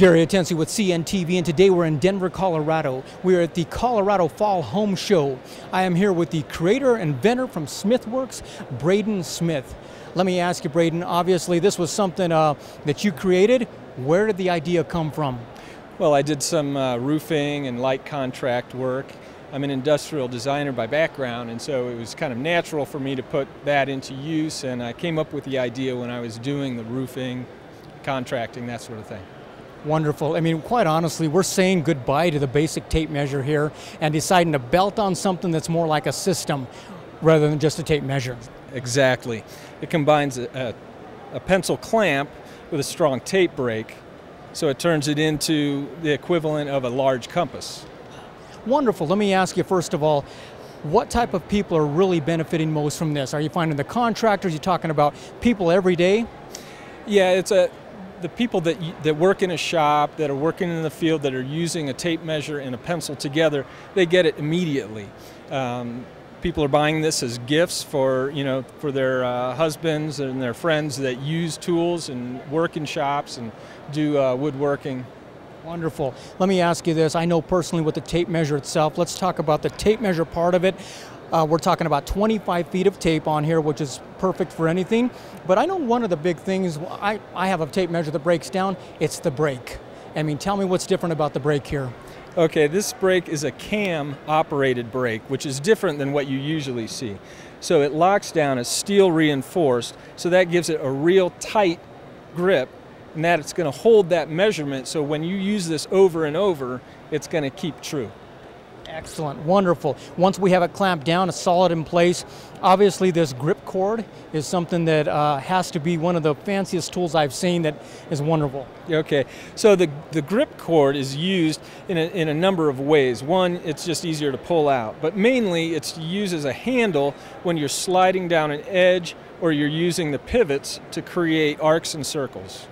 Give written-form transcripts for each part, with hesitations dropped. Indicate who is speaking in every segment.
Speaker 1: Gary Atensi with CNTV, and today we're in Denver, Colorado. We're at the Colorado Fall Home Show. I am here with the creator and inventor from SmithWorks, Braden Smith. Let me ask you, Braden, obviously this was something that you created. Where did the idea come from?
Speaker 2: Well, I did some roofing and light contract work. I'm an industrial designer by background, and so it was kind of natural for me to put that into use, and I came up with the idea when I was doing the roofing, contracting, that sort of thing.
Speaker 1: Wonderful. I mean, quite honestly, we're saying goodbye to the basic tape measure here and deciding to belt on something that's more like a system rather than just a tape measure.
Speaker 2: Exactly. It combines a pencil clamp with a strong tape break, so it turns it into the equivalent of a large compass.
Speaker 1: Wonderful. Let me ask you, first of all, what type of people are really benefiting most from this? Are you finding the contractors? You're talking about people every day?
Speaker 2: Yeah, it's the people that work in a shop, that are working in the field, that are using a tape measure and a pencil together, they get it immediately. People are buying this as gifts for their husbands and their friends that use tools and work in shops and do woodworking.
Speaker 1: Wonderful. Let me ask you this. I know personally with the tape measure itself, let's talk about the tape measure part of it. We're talking about 25 feet of tape on here, which is perfect for anything. But I know one of the big things, I have a tape measure that breaks down, it's the brake. I mean, tell me what's different about the brake here.
Speaker 2: Okay, this brake is a cam operated brake, which is different than what you usually see. So it locks down, it's steel reinforced, so that gives it a real tight grip, and that it's going to hold that measurement, so when you use this over and over, it's going to keep true.
Speaker 1: Excellent, wonderful. Once we have it clamped down, it's solid in place. Obviously this grip cord is something that has to be one of the fanciest tools I've seen that is wonderful.
Speaker 2: Okay, so the grip cord is used in a number of ways. One, it's just easier to pull out, but mainly it's used as a handle when you're sliding down an edge or you're using the pivots to create arcs and circles.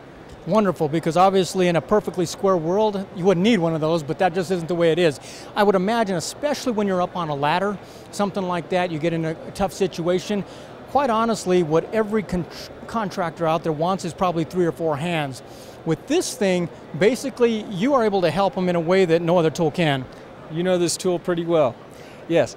Speaker 1: Wonderful, because obviously in a perfectly square world, you wouldn't need one of those, but that just isn't the way it is. I would imagine, especially when you're up on a ladder, something like that, you get in a tough situation. Quite honestly, what every contractor out there wants is probably 3 or 4 hands. With this thing, basically, you are able to help them in a way that no other tool can.
Speaker 2: You know this tool pretty well. Yes.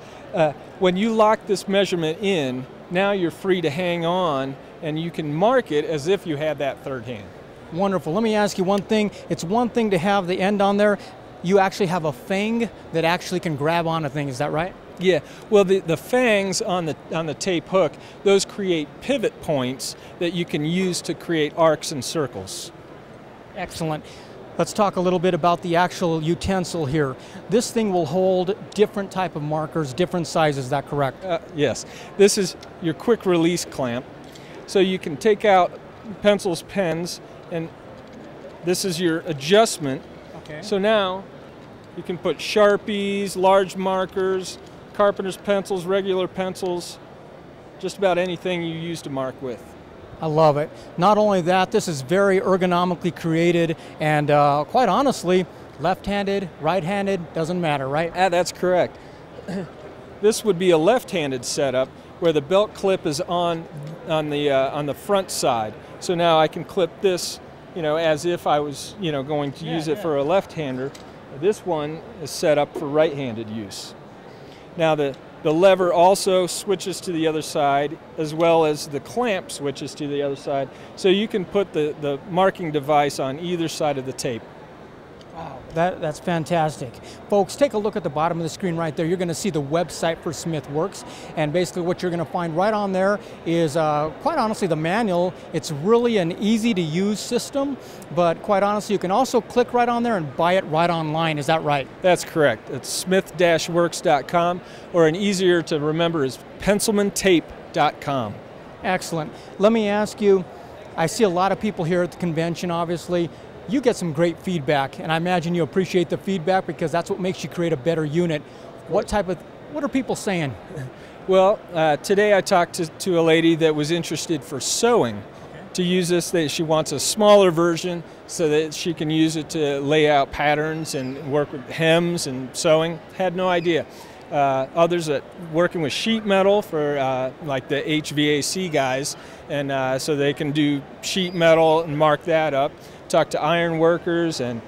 Speaker 2: When you lock this measurement in, now you're free to hang on, and you can mark it as if you had that third hand.
Speaker 1: Wonderful. Let me ask you one thing. It's one thing to have the end on there. You actually have a fang that actually can grab on a thing. Is that right?
Speaker 2: Yeah. Well, the fangs on the tape hook, those create pivot points that you can use to create arcs and circles.
Speaker 1: Excellent. Let's talk a little bit about the actual utensil here. This thing will hold different type of markers, different sizes. Is that correct?
Speaker 2: Yes. This is your quick release clamp. So you can take out pencils, pens, and this is your adjustment.
Speaker 1: Okay.
Speaker 2: So now you can put Sharpies, large markers, carpenter's pencils, regular pencils, just about anything you use to mark with.
Speaker 1: I love it. Not only that, this is very ergonomically created, and quite honestly, left-handed, right-handed, doesn't matter, right?
Speaker 2: That's correct. This would be a left-handed setup where the belt clip is on the front side. So now I can clip this, as if I was, going to use it for a left-hander. This one is set up for right-handed use. Now the lever also switches to the other side, as well as the clamp switches to the other side. So you can put the marking device on either side of the tape.
Speaker 1: Wow, that's fantastic. Folks, take a look at the bottom of the screen right there. You're going to see the website for SmithWorks, and basically what you're going to find right on there is, quite honestly, the manual. It's really an easy-to-use system, but quite honestly, you can also click right on there and buy it right online. Is that right?
Speaker 2: That's correct. It's smith-works.com, or an easier to remember is pencilmantape.com.
Speaker 1: Excellent. Let me ask you, I see a lot of people here at the convention, obviously. You get some great feedback, and I imagine you appreciate the feedback because that's what makes you create a better unit. What are people saying?
Speaker 2: Well, today I talked to a lady that was interested for sewing. To use this, she wants a smaller version so that she can use it to lay out patterns and work with hems and sewing. Had no idea. Others that working with sheet metal for like the HVAC guys, and so they can do sheet metal and mark that up. talk to iron workers and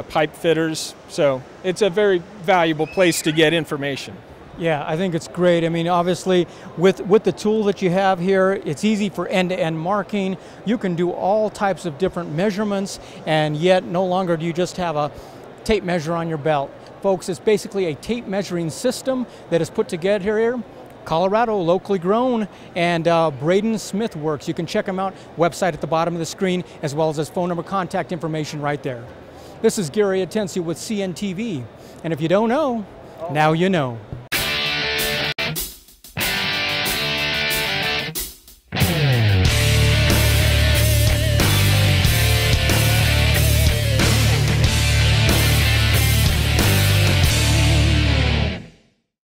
Speaker 2: pipe fitters. So it's a very valuable place to get information.
Speaker 1: Yeah, I think it's great. I mean, obviously, with the tool that you have here, it's easy for end-to-end marking. You can do all types of different measurements, and yet no longer do you just have a tape measure on your belt. Folks, it's basically a tape measuring system that is put together here. Colorado, locally grown, and Braden SmithWorks. You can check them out, website at the bottom of the screen, as well as his phone number, contact information right there. This is Gary Atencio with CNTV, and if you don't know, now you know.